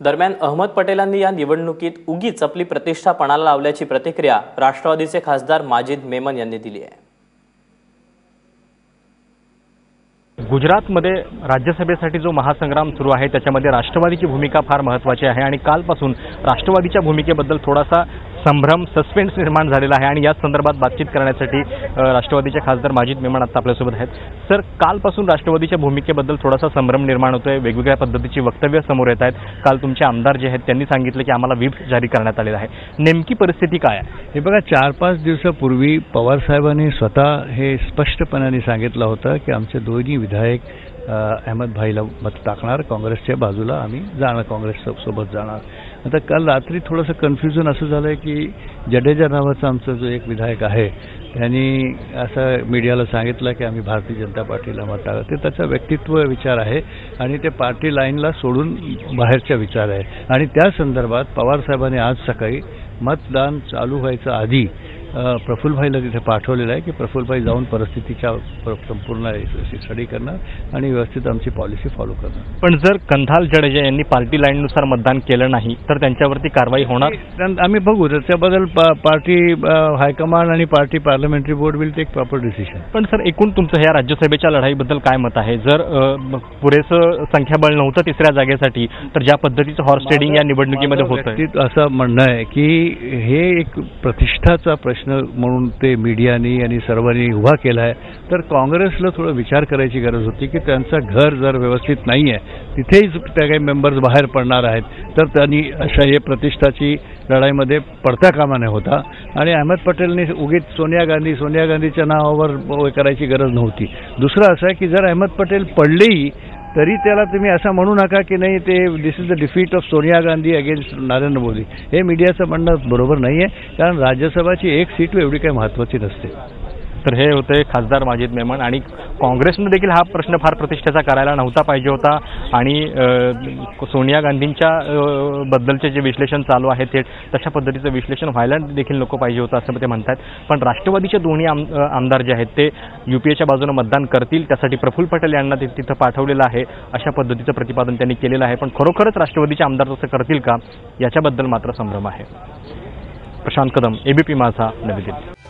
दरम्यान अहमद पटेलांनी या निवडणुकीत उगीच आपली प्रतिष्ठा पणाला लावल्याची प्रतिक्रिया राष्ट्रवादीचे खासदार माजिद मेमन यांनी दिली आहे। गुजरातमध्ये राज्यसभेसाठी जो महासंग्राम सुरू आहे त्याच्यामध्ये राष्ट्रवादीची भूमिका फार महत्त्वाची आहे आणि कालपासून राष्ट्रवादीच्या भूमिकेबद्दल थोडासा संभ्रम सस्पेन्स निर्माण झालेला आहे आणि या संदर्भात बातचीत करण्यासाठी राष्ट्रवादीचे खासदार माजिद मेमन आता आपल्यासोबत आहेत। सर, कालपासून राष्ट्रवादीच्या भूमिकेबद्दल थोडासा संभ्रम निर्माण होतोय, वेगवेगळ्या पद्धतीची वक्तव्य समोर येत आहेत। काल तुमचे आमदार जे आहेत त्यांनी सांगितलं की आम्हाला व्हीप जारी करण्यात आलेला आहे, नेमकी परिस्थिती काय आहे? हे बघा, 4-5 दिवसापूर्वी पवार साहेबांनी स्वतः हे स्पष्टपणाने सांगितलं होतं की आमचे दोन्ही विधायक अहमद भाईला मत टाकणार, काँग्रेसच्या बाजूला आम्ही जाणार, काँग्रेससोबत जाणार। आता काल रात्री थोडंसं कन्फ्युजन असं झालं आहे की जडेजा नावाचा आमचा जो एक विधायक आहे त्यांनी असं मीडियाला सांगितलं की आम्ही भारतीय जनता पार्टीला मत टाकलं। ते त्याचा व्यक्तित्व विचार आहे आणि ते पार्टी लाईनला सोडून बाहेरचा विचार आहे आणि त्या संदर्भात पवारसाहेबांनी आज सकाळी मतदान चालू व्हायच्या आधी प्रफुल्लभाईला तिथे पाठवलेलं आहे की प्रफुल्लभाई जाऊन परिस्थितीच्या संपूर्ण स्टडी करणार आणि व्यवस्थित आमची पॉलिसी फॉलो करणार। पण जर कंधाल जडेजा यांनी पार्टी लाईननुसार मतदान केलं नाही तर त्यांच्यावरती कारवाई होणार? आम्ही बघू, त्याच्याबद्दल पार्टी हायकमांड आणि party parliamentary board will take proper decision. पण सर, एकूण तुमचं ह्या राज्यसभेच्या लढाईबद्दल काय मत आहे? जर पुरेसं संख्याबळ नव्हतं तिसऱ्या जागेसाठी तर ज्या पद्धतीचं हॉर्स ट्रेडिंग या निवडणुकीमध्ये होतं, असं म्हणणं आहे की हे एक प्रतिष्ठाचा प्रश्न म्हणून ते मीडियानी आणि सर्वांनी उभा केला आहे, तर काँग्रेसला थोडा विचार करायची गरज होती की त्यांचं घर जर व्यवस्थित नाही आहे तिथेही त्या काही मेंबर्स बाहेर पडणार आहेत तर त्यांनी अशा हे प्रतिष्ठाची लढाईमध्ये पडता कामा नये होता आणि अहमद पटेलने उगीच सोनिया गांधीच्या नावावर करायची गरज नव्हती। दुसरं असं आहे की जर अहमद पटेल पडलेही तरी त्याला तुम्ही असं म्हणू नका की नाही ते this is the defeat of Sonia Gandhi against Narendra Modi. हे मीडियाचं म्हणणं बरोबर नाही आहे, कारण राज्यसभाची एक सीट एवढी काही महत्त्वाची नसते। तर हे होते खासदार माजिद मेमन आणि काँग्रेसने देखील हा प्रश्न फार प्रतिष्ठेचा करायला नव्हता पाहिजे होता आणि सोनिया गांधींच्या बद्दलचे जे विश्लेषण चालू आहे ते तशा पद्धतीचं विश्लेषण व्हायला देखील नको पाहिजे होतं असं ते म्हणतात। पण राष्ट्रवादीचे दोन्ही आमदार जे आहेत ते UPAच्या बाजूने मतदान करतील, त्यासाठी प्रफुल्ल पटेल यांना तिथं पाठवलेलं आहे अशा पद्धतीचं प्रतिपादन त्यांनी केलेलं आहे। पण खरोखरच राष्ट्रवादीचे आमदार तसं करतील का याच्याबद्दल मात्र संभ्रम आहे। प्रशांत कदम, ABP माझा, नवी दिल्ली।